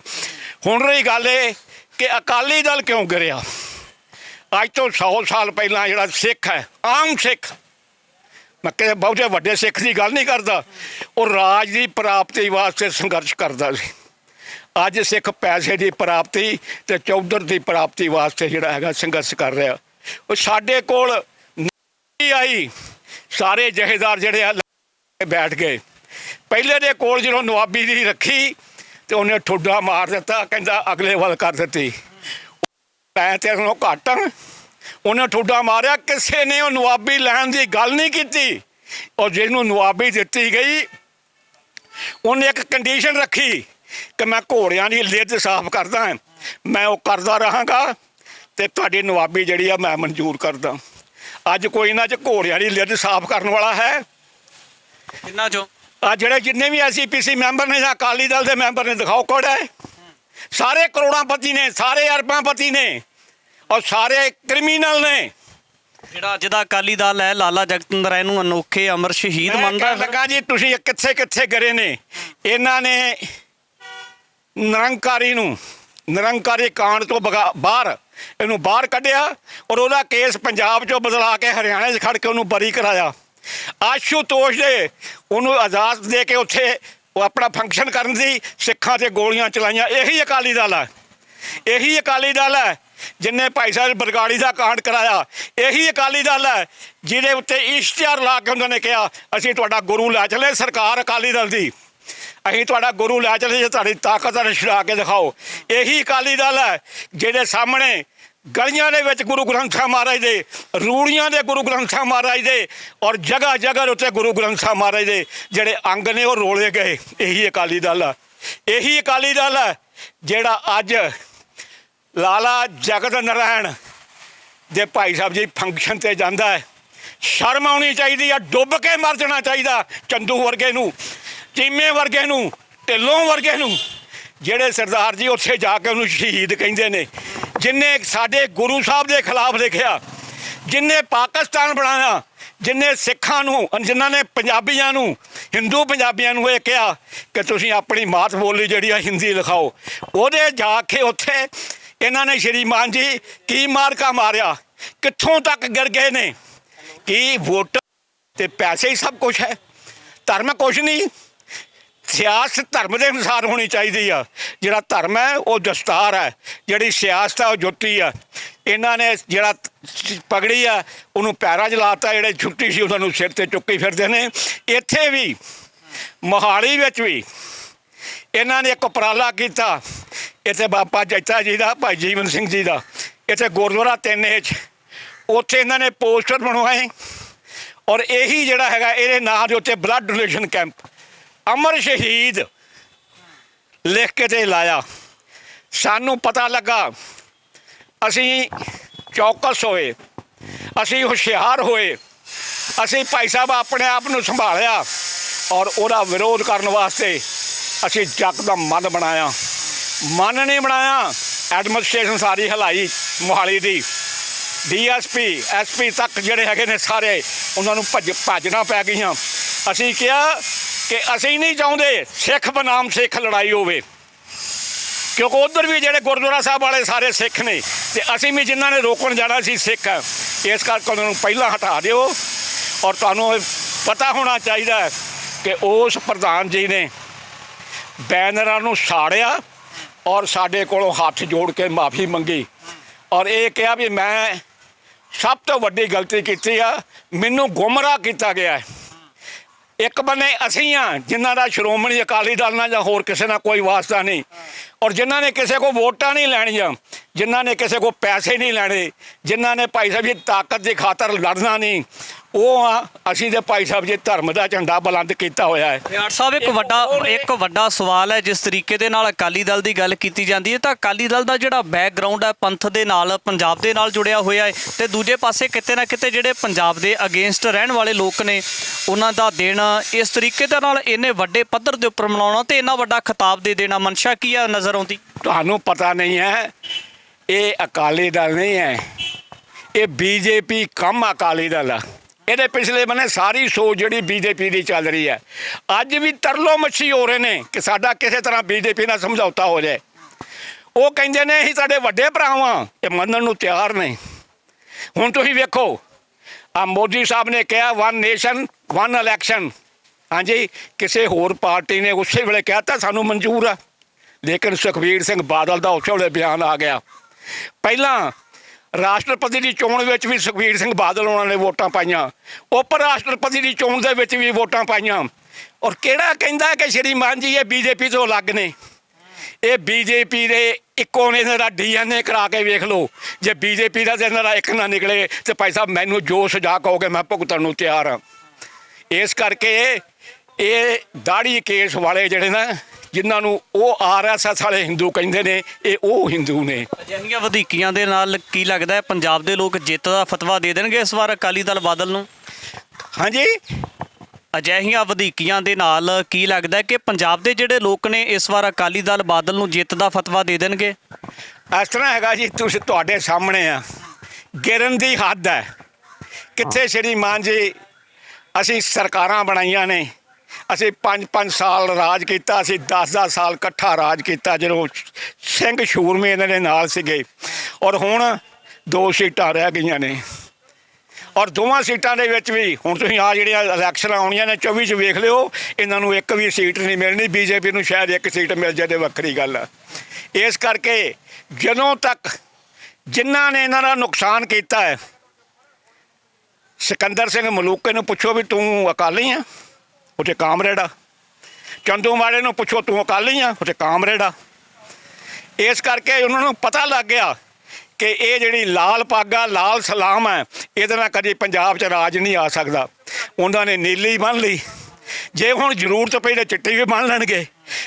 ਹੁਣ ਰਹੀ ਗੱਲ ਇਹ ਕਿ ਅਕਾਲੀ ਦਲ ਕਿਉਂ ਗਿਰਿਆ? ਅੱਜ ਤੋਂ 100 ਸਾਲ ਪਹਿਲਾਂ ਜਿਹੜਾ ਸਿੱਖ ਹੈ, ਆਮ ਸਿੱਖ, ਮੈਂ ਕਿਸੇ ਬਹੁਤੇ ਵੱਡੇ ਸਿੱਖ ਦੀ ਗੱਲ ਨਹੀਂ ਕਰਦਾ, ਉਹ ਰਾਜ ਦੀ ਪ੍ਰਾਪਤੀ ਵਾਸਤੇ ਸੰਘਰਸ਼ ਕਰਦਾ ਸੀ। ਅੱਜ ਸਿੱਖ ਪੈਸੇ ਦੀ ਪ੍ਰਾਪਤੀ ਤੇ ਚੌਧਰ ਦੀ ਪ੍ਰਾਪਤੀ ਵਾਸਤੇ ਜਿਹੜਾ ਹੈਗਾ ਸੰਘਰਸ਼ ਕਰ ਰਿਹਾ। ਉਹ ਸਾਡੇ ਕੋਲ ਨਹੀਂ ਆਈ, ਸਾਰੇ ਜਹੇਦਾਰ ਜਿਹੜੇ ਬੈਠ ਗਏ। ਪਹਿਲੇ ਦੇ ਕੋਲ ਜਦੋਂ ਨਵਾਬੀ ਦੀ ਰੱਖੀ ਤੇ ਉਹਨੇ ਠੁੱਡਾ ਮਾਰ ਦਿੱਤਾ, ਕਹਿੰਦਾ ਅਗਲੇ ਵੱਲ ਕਰ ਦਿੱਤੀ। ਮੈਂ ਤੇਰੇ ਨਾਲੋਂ ਘੱਟ ਹਾਂ, ਉਹਨੇ ਠੁੱਡਾ ਮਾਰਿਆ। ਕਿਸੇ ਨੇ ਉਹ ਨਵਾਬੀ ਲੈਣ ਦੀ ਗੱਲ ਨਹੀਂ ਕੀਤੀ। ਔਰ ਜਿਹਨੂੰ ਨਵਾਬੀ ਦਿੱਤੀ ਗਈ ਉਹਨੇ ਇੱਕ ਕੰਡੀਸ਼ਨ ਰੱਖੀ ਕਿ ਮੈਂ ਘੋੜਿਆਂ ਦੀ ਲਿੱਦ ਸਾਫ਼ ਕਰਦਾ, ਮੈਂ ਉਹ ਕਰਦਾ ਰਹਾਂਗਾ ਤੇ ਤੁਹਾਡੀ ਨਵਾਬੀ ਜਿਹੜੀ ਆ ਮੈਂ ਮਨਜ਼ੂਰ ਕਰਦਾ। ਅੱਜ ਕੋਈ ਇਹਨਾਂ 'ਚ ਘੋੜਿਆਂ ਦੀ ਲਿੱਦ ਸਾਫ਼ ਕਰਨ ਵਾਲਾ ਹੈ? ਕਿੰਨਾ ਚੋਂ ਆ ਜਿਹੜੇ ਜਿੰਨੇ ਵੀ SGPC ਮੈਂਬਰ ਨੇ ਜਾਂ ਅਕਾਲੀ ਦਲ ਦੇ ਮੈਂਬਰ ਨੇ, ਦਿਖਾਓ ਕਿਹੜਾ ਹੈ? ਸਾਰੇ ਕਰੋੜਾਂਪਤੀ ਨੇ, ਸਾਰੇ ਅਰਬਾਂਪਤੀ ਨੇ। ਔਰ ਸਾਰੇ ਕ੍ਰਿਮੀਨਲ ਨੇ। ਜਿਹੜਾ ਅੱਜ ਦਾ ਅਕਾਲੀ ਦਲ ਹੈ ਲਾਲਾ ਜਗਤ ਨਰਾਇਣ ਨੂੰ ਅਨੋਖੇ ਅਮਰ ਸ਼ਹੀਦ ਮੈਂ ਮੰਨਦਾ ਕਹਿਣ ਲੱਗਾ ਜੀ ਤੁਸੀਂ ਕਿੱਥੇ ਕਿੱਥੇ ਗਏ ਨੇ। ਇਹਨਾਂ ਨੇ ਨਿਰੰਕਾਰੀ ਕਾਂਡ ਤੋਂ ਬਾਹਰ ਇਹਨੂੰ ਬਾਹਰ ਕੱਢਿਆ ਔਰ ਉਹਦਾ ਕੇਸ ਪੰਜਾਬ 'ਚੋਂ ਬਦਲਾ ਕੇ ਹਰਿਆਣੇ 'ਚ ਖੜ ਕੇ ਉਹਨੂੰ ਬਰੀ ਕਰਾਇਆ। ਆਸ਼ੂਤੋਸ਼ ਦੇ ਉਹਨੂੰ ਆਜ਼ਾਦ ਦੇ ਕੇ ਉੱਥੇ ਉਹ ਆਪਣਾ ਫੰਕਸ਼ਨ ਕਰਨ ਦੀ ਸਿੱਖਾਂ 'ਤੇ ਗੋਲੀਆਂ ਚਲਾਈਆਂ। ਇਹੀ ਅਕਾਲੀ ਦਲ ਹੈ, ਇਹੀ ਅਕਾਲੀ ਦਲ ਹੈ ਜਿਨਨੇ ਭਾਈ ਸਾਹਿਬ ਬਰਗਾੜੀ ਦਾ ਕਾਂਡ ਕਰਾਇਆ। ਇਹੀ ਅਕਾਲੀ ਦਲ ਹੈ ਜਿਹਦੇ ਉੱਤੇ ਇਸ਼ਤਿਹਾਰ ਲਾ ਕੇ ਉਹਨਾਂ ਨੇ ਕਿਹਾ ਅਸੀਂ ਤੁਹਾਡਾ ਗੁਰੂ ਲੈ ਚੱਲੇ। ਸਰਕਾਰ ਅਕਾਲੀ ਦਲ ਦੀ, ਅਸੀਂ ਤੁਹਾਡਾ ਗੁਰੂ ਲੈ ਚੱਲੇ, ਜੇ ਤੁਹਾਡੀ ਤਾਕਤ ਹੈ ਛੁਡਾ ਕੇ ਦਿਖਾਓ। ਇਹੀ ਅਕਾਲੀ ਦਲ ਹੈ ਜਿਹਦੇ ਸਾਹਮਣੇ ਗਲੀਆਂ ਦੇ ਵਿੱਚ ਗੁਰੂ ਗ੍ਰੰਥ ਸਾਹਿਬ ਮਹਾਰਾਜ ਦੇ, ਰੂੜੀਆਂ ਦੇ ਗੁਰੂ ਗ੍ਰੰਥ ਸਾਹਿਬ ਮਹਾਰਾਜ ਦੇ ਔਰ ਜਗ੍ਹਾ ਜਗ੍ਹਾ ਉੱਤੇ ਗੁਰੂ ਗ੍ਰੰਥ ਸਾਹਿਬ ਮਹਾਰਾਜ ਦੇ ਜਿਹੜੇ ਅੰਗ ਨੇ ਉਹ ਰੋਲੇ ਗਏ। ਇਹੀ ਅਕਾਲੀ ਦਲ ਹੈ, ਇਹੀ ਅਕਾਲੀ ਦਲ ਹੈ ਜਿਹੜਾ ਅੱਜ ਲਾਲਾ ਜਗਤ ਨਾਰਾਇਣ ਦੇ ਭਾਈ ਸਾਹਿਬ ਜੀ ਫੰਕਸ਼ਨ 'ਤੇ ਜਾਂਦਾ ਹੈ। ਸ਼ਰਮ ਆਉਣੀ ਚਾਹੀਦੀ ਆ, ਡੁੱਬ ਕੇ ਮਰ ਜਾਣਾ ਚਾਹੀਦਾ ਚੰਦੂ ਵਰਗੇ ਨੂੰ, ਚੀਮੇ ਵਰਗੇ ਨੂੰ, ਢਿੱਲੋਂ ਵਰਗੇ ਨੂੰ, ਜਿਹੜੇ ਸਰਦਾਰ ਜੀ ਉੱਥੇ ਜਾ ਕੇ ਉਹਨੂੰ ਸ਼ਹੀਦ ਕਹਿੰਦੇ ਨੇ। ਜਿਨਨੇ ਸਾਡੇ ਗੁਰੂ ਸਾਹਿਬ ਦੇ ਖਿਲਾਫ ਲਿਖਿਆ, ਜਿਨਨੇ ਪਾਕਿਸਤਾਨ ਬਣਾਇਆ, ਜਿਨਨੇ ਸਿੱਖਾਂ ਨੂੰ, ਜਿਨ੍ਹਾਂ ਨੇ ਪੰਜਾਬੀਆਂ ਨੂੰ, ਹਿੰਦੂ ਪੰਜਾਬੀਆਂ ਨੂੰ ਇਹ ਕਿਹਾ ਕਿ ਤੁਸੀਂ ਆਪਣੀ ਮਾਤ ਬੋਲੀ ਜਿਹੜੀ ਆ ਹਿੰਦੀ ਲਿਖਾਓ, ਉਹਦੇ ਜਾ ਕੇ ਉੱਥੇ ਇਹਨਾਂ ਨੇ ਸ਼੍ਰੀਮਾਨ ਜੀ ਕੀ ਮਾਰਕਾ ਮਾਰਿਆ, ਕਿੱਥੋਂ ਤੱਕ ਗਿਰ ਗਏ ਨੇ। ਕੀ ਵੋਟ ਤੇ ਪੈਸੇ ਹੀ ਸਭ ਕੁਛ ਹੈ? ਧਰਮ ਕੁਛ ਨਹੀਂ। ਸਿਆਸਤ ਧਰਮ ਦੇ ਅਨੁਸਾਰ ਹੋਣੀ ਚਾਹੀਦੀ ਆ। ਜਿਹੜਾ ਧਰਮ ਹੈ ਉਹ ਦਸਤਾਰ ਹੈ, ਜਿਹੜੀ ਸਿਆਸਤ ਹੈ ਉਹ ਜੁੱਤੀ ਆ। ਇਹਨਾਂ ਨੇ ਜਿਹੜਾ ਪਗੜੀ ਆ ਉਹਨੂੰ ਪੈਰਾਂ 'ਚ ਲਾਤਾ, ਜਿਹੜੇ ਛੁੱਟੀ ਸੀ ਉਹਨਾਂ ਨੂੰ ਸਿਰ 'ਤੇ ਚੁੱਕੀ ਫਿਰਦੇ ਨੇ। ਇੱਥੇ ਵੀ ਮੋਹਾਲੀ ਵਿੱਚ ਵੀ ਇਹਨਾਂ ਨੇ ਇੱਕ ਉਪਰਾਲਾ ਕੀਤਾ। ਇੱਥੇ ਬਾਬਾ ਜੈਤਾ ਜੀ ਦਾ, ਭਾਈ ਜੀਵਨ ਸਿੰਘ ਜੀ ਦਾ, ਇੱਥੇ ਗੁਰਦੁਆਰਾ 3 ਉੱਥੇ ਇਹਨਾਂ ਨੇ ਪੋਸਟਰ ਬਣਵਾਏ ਔਰ ਇਹੀ ਜਿਹੜਾ ਹੈਗਾ ਇਹਦੇ ਨਾਂ ਦੇ ਉੱਤੇ ਬਲੱਡ ਡੋਨੇਸ਼ਨ ਕੈਂਪ ਅਮਰ ਸ਼ਹੀਦ ਲਿਖ ਕੇ ਤੇ ਲਾਇਆ। ਸਾਨੂੰ ਪਤਾ ਲੱਗਾ, ਅਸੀਂ ਚੌਕਸ ਹੋਏ, ਅਸੀਂ ਹੁਸ਼ਿਆਰ ਹੋਏ, ਅਸੀਂ ਭਾਈ ਸਾਹਿਬ ਆਪਣੇ ਆਪ ਨੂੰ ਸੰਭਾਲਿਆ ਔਰ ਉਹਦਾ ਵਿਰੋਧ ਕਰਨ ਵਾਸਤੇ ਅਸੀਂ ਜੱਗ ਦਾ ਮਨ ਬਣਾਇਆ। ਮਨ ਨਹੀਂ ਬਣਾਇਆ, ਐਡਮਿਨਿਸਟ੍ਰੇਸ਼ਨ ਸਾਰੀ ਹਿਲਾਈ ਮੋਹਾਲੀ ਦੀ, DSP SP ਤੱਕ ਜਿਹੜੇ ਹੈਗੇ ਨੇ ਸਾਰੇ ਉਹਨਾਂ ਨੂੰ ਭੱਜਣਾ ਪੈ ਗਈਆਂ। ਅਸੀਂ ਕਿਹਾ ਕਿ ਅਸੀਂ ਨਹੀਂ ਚਾਹੁੰਦੇ ਸਿੱਖ ਬਨਾਮ ਸਿੱਖ ਲੜਾਈ ਹੋਵੇ, ਕਿਉਂਕਿ ਉੱਧਰ ਵੀ ਜਿਹੜੇ ਗੁਰਦੁਆਰਾ ਸਾਹਿਬ ਵਾਲੇ ਸਾਰੇ ਸਿੱਖ ਨੇ ਅਤੇ ਅਸੀਂ ਵੀ ਜਿਨ੍ਹਾਂ ਨੇ ਰੋਕਣ ਜਾਣਾ ਸੀ ਸਿੱਖ ਹੈ। ਇਸ ਕਰਕੇ ਉਹਨਾਂ ਨੂੰ ਪਹਿਲਾਂ ਹਟਾ ਦਿਓ। ਔਰ ਤੁਹਾਨੂੰ ਪਤਾ ਹੋਣਾ ਚਾਹੀਦਾ ਕਿ ਉਸ ਪ੍ਰਧਾਨ ਜੀ ਨੇ ਬੈਨਰਾਂ ਨੂੰ ਸਾੜਿਆ ਔਰ ਸਾਡੇ ਕੋਲੋਂ ਹੱਥ ਜੋੜ ਕੇ ਮਾਫੀ ਮੰਗੀ ਔਰ ਇਹ ਕਿਹਾ ਵੀ ਮੈਂ ਸਭ ਤੋਂ ਵੱਡੀ ਗਲਤੀ ਕੀਤੀ ਆ, ਮੈਨੂੰ ਗੁੰਮਰਾਹ ਕੀਤਾ ਗਿਆ ਹੈ। ਇੱਕ ਬੰਨੇ ਅਸੀਂ ਹਾਂ ਜਿਨ੍ਹਾਂ ਦਾ ਸ਼੍ਰੋਮਣੀ ਅਕਾਲੀ ਦਲ ਨਾਲ ਜਾਂ ਹੋਰ ਕਿਸੇ ਨਾਲ ਕੋਈ ਵਾਸਤਾ ਨਹੀਂ ਔਰ ਜਿਨ੍ਹਾਂ ਨੇ ਕਿਸੇ ਕੋਲ ਵੋਟਾਂ ਨਹੀਂ ਲੈਣੀਆਂ, ਜਿਨ੍ਹਾਂ ਨੇ ਕਿਸੇ ਕੋਲ ਪੈਸੇ ਨਹੀਂ ਲੈਣੇ, ਜਿਨ੍ਹਾਂ ਨੇ ਭਾਈ ਸਾਹਿਬ ਜੀ ਤਾਕਤ ਦੀ ਖਾਤਰ ਲੜਨਾ ਨਹੀਂ, ਉਹ ਆ ਅਸੀਂ ਦੇ ਭਾਈ ਸਾਹਿਬ ਜੀ ਧਰਮ ਦਾ ਝੰਡਾ ਬੁਲੰਦ ਕੀਤਾ ਹੋਇਆ ਹੈ। ਰਿਆੜ ਸਾਹਿਬ ਇੱਕ ਵੱਡਾ ਸਵਾਲ ਹੈ, ਜਿਸ ਤਰੀਕੇ ਦੇ ਨਾਲ ਅਕਾਲੀ ਦਲ ਦੀ ਗੱਲ ਕੀਤੀ ਜਾਂਦੀ ਹੈ ਤਾਂ ਅਕਾਲੀ ਦਲ ਦਾ ਜਿਹੜਾ ਬੈਕਗਰਾਉਂਡ ਹੈ ਪੰਥ ਦੇ ਨਾਲ, ਪੰਜਾਬ ਦੇ ਨਾਲ ਜੁੜਿਆ ਹੋਇਆ ਹੈ ਤੇ ਦੂਜੇ ਪਾਸੇ ਕਿਤੇ ਨਾ ਕਿਤੇ ਜਿਹੜੇ ਪੰਜਾਬ ਦੇ ਅਗੇਂਸਟ ਰਹਿਣ ਵਾਲੇ ਲੋਕ ਨੇ ਉਹਨਾਂ ਦਾ ਦਿਨ ਇਸ ਤਰੀਕੇ ਦੇ ਨਾਲ ਇੰਨੇ ਵੱਡੇ ਪੱਧਰ ਦੇ ਉੱਪਰ ਮਨਾਉਣਾ ਤੇ ਇੰਨਾ ਵੱਡਾ ਖਿਤਾਬ ਦੇ ਦੇਣਾ ਮਨਸ਼ਾ ਕੀ ਹੈ ਨਜ਼ਰ ਆਉਂਦੀ? ਤੁਹਾਨੂੰ ਪਤਾ ਨਹੀਂ ਹੈ, ਇਹ ਅਕਾਲੀ ਦਲ ਨਹੀਂ ਹੈ, ਇਹ BJP ਕੰਮ ਅਕਾਲੀ ਦਲ ਆ। ਇਹਦੇ ਪਿਛਲੇ ਬੰਨੇ ਸਾਰੀ ਸੋਚ ਜਿਹੜੀ BJP ਦੀ ਚੱਲ ਰਹੀ ਹੈ। ਅੱਜ ਵੀ ਤਰਲੋ ਮੱਛੀ ਹੋ ਰਹੇ ਨੇ ਕਿ ਸਾਡਾ ਕਿਸੇ ਤਰ੍ਹਾਂ BJP ਨਾਲ ਸਮਝੌਤਾ ਹੋ ਜਾਏ। ਉਹ ਕਹਿੰਦੇ ਨੇ ਅਸੀਂ ਤੁਹਾਡੇ ਵੱਡੇ ਭਰਾ ਵਾਂ, ਇਹ ਮੰਨਣ ਨੂੰ ਤਿਆਰ ਨਹੀਂ। ਹੁਣ ਤੁਸੀਂ ਵੇਖੋ ਆ ਮੋਦੀ ਸਾਹਿਬ ਨੇ ਕਿਹਾ 1 ਨੇਸ਼ਨ 1 ਇਲੈਕਸ਼ਨ। ਹਾਂਜੀ, ਕਿਸੇ ਹੋਰ ਪਾਰਟੀ ਨੇ ਉਸੇ ਵੇਲੇ ਕਹਿ ਤਾ ਸਾਨੂੰ ਮਨਜ਼ੂਰ ਆ, ਲੇਕਿਨ ਸੁਖਬੀਰ ਸਿੰਘ ਬਾਦਲ ਦਾ ਉਸੇ ਵੇਲੇ ਬਿਆਨ ਆ ਗਿਆ। ਪਹਿਲਾਂ ਰਾਸ਼ਟਰਪਤੀ ਦੀ ਚੋਣ ਵਿੱਚ ਵੀ ਸੁਖਬੀਰ ਸਿੰਘ ਬਾਦਲ ਉਹਨਾਂ ਨੇ ਵੋਟਾਂ ਪਾਈਆਂ, ਉਪ ਰਾਸ਼ਟਰਪਤੀ ਦੀ ਚੋਣ ਦੇ ਵਿੱਚ ਵੀ ਵੋਟਾਂ ਪਾਈਆਂ ਔਰ ਕਿਹੜਾ ਕਹਿੰਦਾ ਕਿ ਸ਼੍ਰੀਮਾਨ ਜੀ ਇਹ BJP ਤੋਂ ਅਲੱਗ ਨੇ? ਇਹ BJP ਦੇ ਇੱਕੋ ਨੇ, ਇਹਨਾਂ ਦਾ DNA ਕਰਾ ਕੇ ਵੇਖ ਲਓ। ਜੇ BJP ਦਾ ਇਹਨਾਂ ਦਾ ਇੱਕ ਨਾ ਨਿਕਲੇ ਤਾਂ ਭਾਈ ਸਾਹਿਬ ਮੈਨੂੰ ਜੋ ਸਜ਼ਾ ਕਹੋਗੇ ਮੈਂ ਭੁਗਤਣ ਨੂੰ ਤਿਆਰ ਹਾਂ। ਇਸ ਕਰਕੇ ਇਹ ਦਾੜੀ ਕੇਸ ਵਾਲੇ ਜਿਹੜੇ ਨਾ ਜਿਨ੍ਹਾਂ ਨੂੰ ਉਹ RSS ਵਾਲੇ ਹਿੰਦੂ ਕਹਿੰਦੇ ਨੇ, ਇਹ ਉਹ ਹਿੰਦੂ ਨੇ। ਅਜਿਹੀਆਂ ਵਧੀਕੀਆਂ ਦੇ ਨਾਲ ਕੀ ਲੱਗਦਾ ਹੈ ਪੰਜਾਬ ਦੇ ਲੋਕ ਜਿੱਤ ਦਾ ਫਤਵਾ ਦੇ ਦੇਣਗੇ ਇਸ ਵਾਰ ਅਕਾਲੀ ਦਲ ਬਾਦਲ ਨੂੰ? ਹਾਂਜੀ, ਅਜਿਹੀਆਂ ਵਧੀਕੀਆਂ ਦੇ ਨਾਲ ਕੀ ਲੱਗਦਾ ਹੈ ਕਿ ਪੰਜਾਬ ਦੇ ਜਿਹੜੇ ਲੋਕ ਨੇ ਇਸ ਵਾਰ ਅਕਾਲੀ ਦਲ ਬਾਦਲ ਨੂੰ ਜਿੱਤ ਦਾ ਫਤਵਾ ਦੇ ਦੇਣਗੇ? ਇਸ ਤਰ੍ਹਾਂ ਹੈਗਾ ਜੀ, ਤੁਸੀਂ ਤੁਹਾਡੇ ਸਾਹਮਣੇ ਆ, ਗਿਰਨ ਦੀ ਹੱਦ ਹੈ। ਕਿੱਥੇ ਸ਼੍ਰੀਮਾਨ ਜੀ, ਅਸੀਂ ਸਰਕਾਰਾਂ ਬਣਾਈਆਂ ਨੇ, ਅਸੀਂ 5-5 ਸਾਲ ਰਾਜ ਕੀਤਾ, ਅਸੀਂ 10-10 ਸਾਲ ਇਕੱਠਾ ਰਾਜ ਕੀਤਾ ਜਦੋਂ ਸਿੰਘ ਸ਼ੂਰਮੇ ਇਹਨਾਂ ਦੇ ਨਾਲ ਸੀਗੇ। ਔਰ ਹੁਣ 2 ਸੀਟਾਂ ਰਹਿ ਗਈਆਂ ਨੇ, ਔਰ ਦੋਵਾਂ ਸੀਟਾਂ ਦੇ ਵਿੱਚ ਵੀ ਹੁਣ ਤੁਸੀਂ ਆ ਜਿਹੜੀਆਂ ਇਲੈਕਸ਼ਨਾਂ ਆਉਣੀਆਂ ਨੇ 24 'ਚ ਵੇਖ ਲਿਓ, ਇਹਨਾਂ ਨੂੰ ਇੱਕ ਵੀ ਸੀਟ ਨਹੀਂ ਮਿਲਣੀ। ਬੀਜੇਪੀ ਨੂੰ ਸ਼ਾਇਦ ਇੱਕ ਸੀਟ ਮਿਲ ਜਾਏ ਤੇ ਵੱਖਰੀ ਗੱਲ ਆ। ਇਸ ਕਰਕੇ ਜਦੋਂ ਤੱਕ ਜਿਨ੍ਹਾਂ ਨੇ ਇਹਨਾਂ ਦਾ ਨੁਕਸਾਨ ਕੀਤਾ ਹੈ, ਸਿਕੰਦਰ ਸਿੰਘ ਮਲੂਕੇ ਨੂੰ ਪੁੱਛੋ ਵੀ ਤੂੰ ਅਕਾਲੀ ਆ, ਉੱਥੇ ਕਾਮਰੇਡ ਆ। ਚੰਦੂ ਮਾੜੇ ਨੂੰ ਪੁੱਛੋ ਤੂੰ ਅਕਾਲੀ ਆ, ਉੱਥੇ ਕਾਮਰੇਡ ਆ। ਇਸ ਕਰਕੇ ਉਹਨਾਂ ਨੂੰ ਪਤਾ ਲੱਗ ਗਿਆ ਕਿ ਇਹ ਜਿਹੜੀ ਲਾਲ ਪੱਗ ਆ, ਲਾਲ ਸਲਾਮ ਹੈ, ਇਹਦੇ ਨਾਲ ਕਦੇ ਪੰਜਾਬ 'ਚ ਰਾਜ ਨਹੀਂ ਆ ਸਕਦਾ। ਉਹਨਾਂ ਨੇ ਨੀਲੀ ਬੰਨ੍ਹ ਲਈ। ਜੇ ਹੁਣ ਜ਼ਰੂਰਤ ਪਈ ਤਾਂ ਚਿੱਟੀ ਵੀ ਬੰਨ੍ਹ ਲੈਣਗੇ,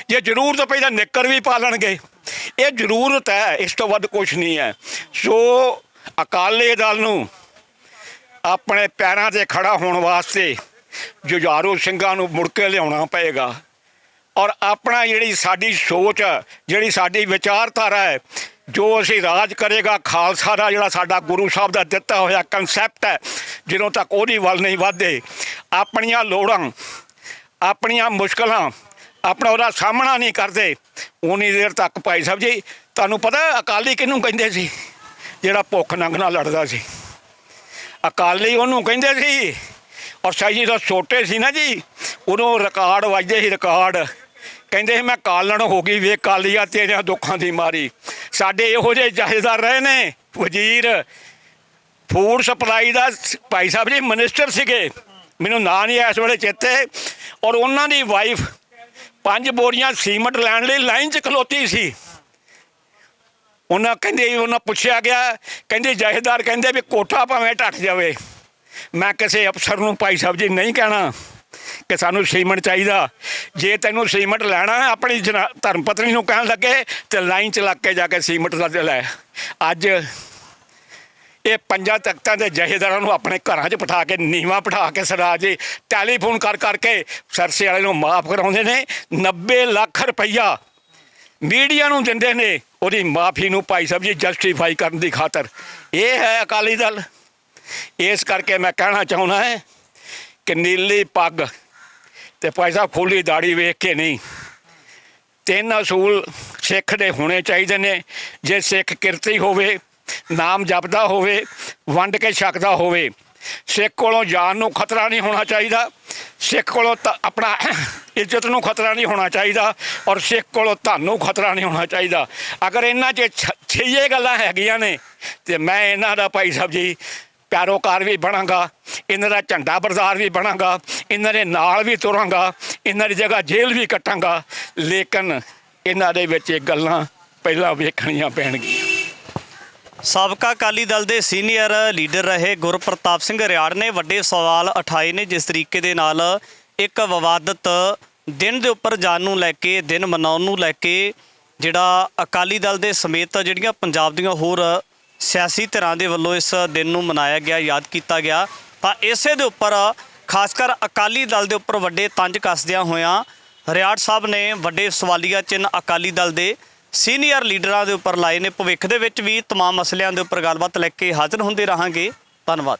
ਜੇ ਜ਼ਰੂਰਤ ਪਈ ਤਾਂ ਨਿੱਕਰ ਵੀ ਪਾ ਲੈਣਗੇ। ਇਹ ਜ਼ਰੂਰਤ ਹੈ, ਇਸ ਤੋਂ ਵੱਧ ਕੁਛ ਨਹੀਂ ਹੈ। ਸੋ ਅਕਾਲੀ ਦਲ ਨੂੰ ਆਪਣੇ ਪੈਰਾਂ 'ਤੇ ਖੜਾ ਹੋਣ ਵਾਸਤੇ ਜੁਝਾਰੂ ਸਿੰਘਾਂ ਨੂੰ ਮੁੜ ਕੇ ਲਿਆਉਣਾ ਪਏਗਾ। ਔਰ ਆਪਣਾ ਜਿਹੜੀ ਸਾਡੀ ਸੋਚ, ਜਿਹੜੀ ਸਾਡੀ ਵਿਚਾਰਧਾਰਾ ਹੈ, ਜੋ ਅਸੀਂ ਰਾਜ ਕਰੇਗਾ, ਖਾਲਸਾ ਦਾ ਜਿਹੜਾ ਸਾਡਾ ਗੁਰੂ ਸਾਹਿਬ ਦਾ ਦਿੱਤਾ ਹੋਇਆ ਕਨਸੈਪਟ ਹੈ, ਜਦੋਂ ਤੱਕ ਉਹਦੀ ਵੱਲ ਨਹੀਂ ਵਧਦੇ, ਆਪਣੀਆਂ ਲੋੜਾਂ, ਆਪਣੀਆਂ ਮੁਸ਼ਕਲਾਂ, ਆਪਣਾ ਉਹਦਾ ਸਾਹਮਣਾ ਨਹੀਂ ਕਰਦੇ, ਉਨੀ ਦੇਰ ਤੱਕ ਭਾਈ ਸਾਹਿਬ ਜੀ, ਤੁਹਾਨੂੰ ਪਤਾ ਅਕਾਲੀ ਕਿਹਨੂੰ ਕਹਿੰਦੇ ਸੀ? ਜਿਹੜਾ ਭੁੱਖ ਨੰਗ ਨਾਲ ਲੜਦਾ ਸੀ, ਅਕਾਲੀ ਉਹਨੂੰ ਕਹਿੰਦੇ ਸੀ। ਔਰ ਸਾਈ ਜੀ ਜਦੋਂ ਛੋਟੇ ਸੀ ਨਾ ਜੀ, ਉਦੋਂ ਰਿਕਾਰਡ ਵੱਜਦੇ ਸੀ, ਰਿਕਾਰਡ ਕਹਿੰਦੇ ਸੀ ਮੈਂ ਕਾਲਣ ਹੋ ਗਈ ਵੇ ਕਾਲੀਆ ਤੇਰਿਆਂ ਦੁੱਖਾਂ ਦੀ ਮਾਰੀ। ਸਾਡੇ ਇਹੋ ਜਿਹੇ ਜਥੇਦਾਰ ਰਹੇ ਨੇ, ਵਜ਼ੀਰ ਫੂਡ ਸਪਲਾਈ ਦਾ ਭਾਈ ਸਾਹਿਬ ਜੀ ਮਿਨਿਸਟਰ ਸੀਗੇ, ਮੈਨੂੰ ਨਾਂ ਨਹੀਂ ਇਸ ਵੇਲੇ ਚੇਤੇ। ਔਰ ਉਹਨਾਂ ਦੀ ਵਾਈਫ 5 ਬੋਰੀਆਂ ਸੀਮਟ ਲੈਣ ਲਈ ਲਾਈਨ 'ਚ ਖਲੋਤੀ ਸੀ। ਉਹਨਾਂ ਕਹਿੰਦੇ, ਉਹਨਾਂ ਪੁੱਛਿਆ ਗਿਆ, ਕਹਿੰਦੇ ਜਥੇਦਾਰ ਕਹਿੰਦੇ ਵੀ ਕੋਠਾ ਭਾਵੇਂ ਢੱਟ ਜਾਵੇ, ਮੈਂ ਕਿਸੇ ਅਫਸਰ ਨੂੰ ਭਾਈ ਸਾਹਿਬ ਜੀ ਨਹੀਂ ਕਹਿਣਾ ਕਿ ਸਾਨੂੰ ਸੀਮਟ ਚਾਹੀਦਾ। ਜੇ ਤੈਨੂੰ ਸੀਮਟ ਲੈਣਾ ਆਪਣੀ ਧਰਮ ਪਤਨੀ ਨੂੰ ਕਹਿਣ ਲੱਗੇ ਤੇ ਲਾਈਨ 'ਚ ਲੱਗ ਕੇ ਜਾ ਕੇ ਸੀਮਟ ਦਾ ਲੈ। ਅੱਜ ਇਹ 5 ਤਖਤਾਂ ਦੇ ਜਥੇਦਾਰਾਂ ਨੂੰ ਆਪਣੇ ਘਰਾਂ 'ਚ ਬਿਠਾ ਕੇ, ਨੀਵਾਂ ਬਿਠਾ ਕੇ ਸਰਦਾਰ ਜੀ ਟੈਲੀਫੋਨ ਕਰ ਕਰਕੇ ਸਰਸੇ ਵਾਲੇ ਨੂੰ ਮਾਫ ਕਰਾਉਂਦੇ ਨੇ। 90 ਲੱਖ ਰੁਪਈਆ ਮੀਡੀਆ ਨੂੰ ਦਿੰਦੇ ਨੇ ਉਹਦੀ ਮਾਫੀ ਨੂੰ ਭਾਈ ਸਾਹਿਬ ਜੀ ਜਸਟੀਫਾਈ ਕਰਨ ਦੀ ਖਾਤਰ। ਇਹ ਹੈ ਅਕਾਲੀ ਦਲ। ਇਸ ਕਰਕੇ ਮੈਂ ਕਹਿਣਾ ਚਾਹੁੰਦਾ ਹੈ ਕਿ ਨੀਲੀ ਪੱਗ ਤੇ ਭਾਈ ਸਾਹਿਬ ਖੁੱਲ੍ਹੀ ਦਾੜੀ ਵੇਖ ਕੇ ਨਹੀਂ, 3 ਅਸੂਲ ਸਿੱਖ ਦੇ ਹੋਣੇ ਚਾਹੀਦੇ ਨੇ। ਜੇ ਸਿੱਖ ਕਿਰਤੀ ਹੋਵੇ, ਨਾਮ ਜਪਦਾ ਹੋਵੇ, ਵੰਡ ਕੇ ਛਕਦਾ ਹੋਵੇ, ਸਿੱਖ ਕੋਲੋਂ ਜਾਨ ਨੂੰ ਖਤਰਾ ਨਹੀਂ ਹੋਣਾ ਚਾਹੀਦਾ, ਸਿੱਖ ਕੋਲੋਂ ਆਪਣਾ ਇੱਜ਼ਤ ਨੂੰ ਖਤਰਾ ਨਹੀਂ ਹੋਣਾ ਚਾਹੀਦਾ, ਔਰ ਸਿੱਖ ਕੋਲੋਂ ਤੁਹਾਨੂੰ ਖਤਰਾ ਨਹੀਂ ਹੋਣਾ ਚਾਹੀਦਾ। ਅਗਰ ਇਹਨਾਂ 'ਚ 6 ਗੱਲਾਂ ਹੈਗੀਆਂ ਨੇ ਤੇ ਮੈਂ ਇਹਨਾਂ ਦਾ ਭਾਈ ਸਾਹਿਬ ਜੀ ਪੈਰੋਕਾਰ ਵੀ ਬਣਾਂਗਾ, ਇਹਨਾਂ ਦਾ ਝੰਡਾ ਬਰਦਾਰ ਵੀ ਬਣਾਂਗਾ, ਇਹਨਾਂ ਦੇ ਨਾਲ ਵੀ ਤੁਰਾਂਗਾ, ਇਹਨਾਂ ਦੀ ਜਗ੍ਹਾ ਜੇਲ੍ਹ ਵੀ ਕੱਟਾਂਗਾ। ਲੇਕਿਨ ਇਹਨਾਂ ਦੇ ਵਿੱਚ ਇਹ ਗੱਲਾਂ ਪਹਿਲਾਂ ਵੇਖਣੀਆਂ ਪੈਣਗੀਆਂ। ਸਾਬਕਾ ਅਕਾਲੀ ਦਲ ਦੇ ਸੀਨੀਅਰ ਲੀਡਰ ਰਹੇ ਗੁਰਪ੍ਰਤਾਪ ਸਿੰਘ ਰਿਆੜ ਨੇ ਵੱਡੇ ਸਵਾਲ ਉਠਾਏ ਨੇ। ਜਿਸ ਤਰੀਕੇ ਦੇ ਨਾਲ ਇੱਕ ਵਿਵਾਦਤ ਦਿਨ ਦੇ ਉੱਪਰ ਜਾਣ ਨੂੰ ਲੈ ਕੇ, ਦਿਨ ਮਨਾਉਣ ਨੂੰ ਲੈ ਕੇ, ਜਿਹੜਾ ਅਕਾਲੀ ਦਲ ਦੇ ਸਮੇਤ ਜਿਹੜੀਆਂ ਪੰਜਾਬ ਦੀਆਂ ਹੋਰ ਸਿਆਸੀ ਧਿਰਾਂ ਦੇ ਵੱਲੋਂ ਇਸ ਦਿਨ ਨੂੰ ਮਨਾਇਆ ਗਿਆ, ਯਾਦ ਕੀਤਾ ਗਿਆ, ਤਾਂ ਇਸੇ ਦੇ ਉੱਪਰ ਖਾਸ ਕਰ ਅਕਾਲੀ ਦਲ ਦੇ ਉੱਪਰ ਵੱਡੇ ਤੰਜ ਕੱਸਦਿਆਂ ਹੋਇਆਂ ਰਿਆੜ ਸਾਹਿਬ ਨੇ ਵੱਡੇ ਸਵਾਲੀਆ ਚਿੰਨ੍ਹ ਅਕਾਲੀ ਦਲ ਦੇ ਸੀਨੀਅਰ ਲੀਡਰਾਂ ਦੇ ਉੱਪਰ ਲਾਏ ਨੇ। ਭਵਿੱਖ ਦੇ ਵਿੱਚ ਵੀ ਤਮਾਮ ਮਸਲਿਆਂ ਦੇ ਉੱਪਰ ਗੱਲਬਾਤ ਲੈ ਕੇ ਹਾਜ਼ਰ ਹੁੰਦੇ ਰਹਾਂਗੇ। ਧੰਨਵਾਦ।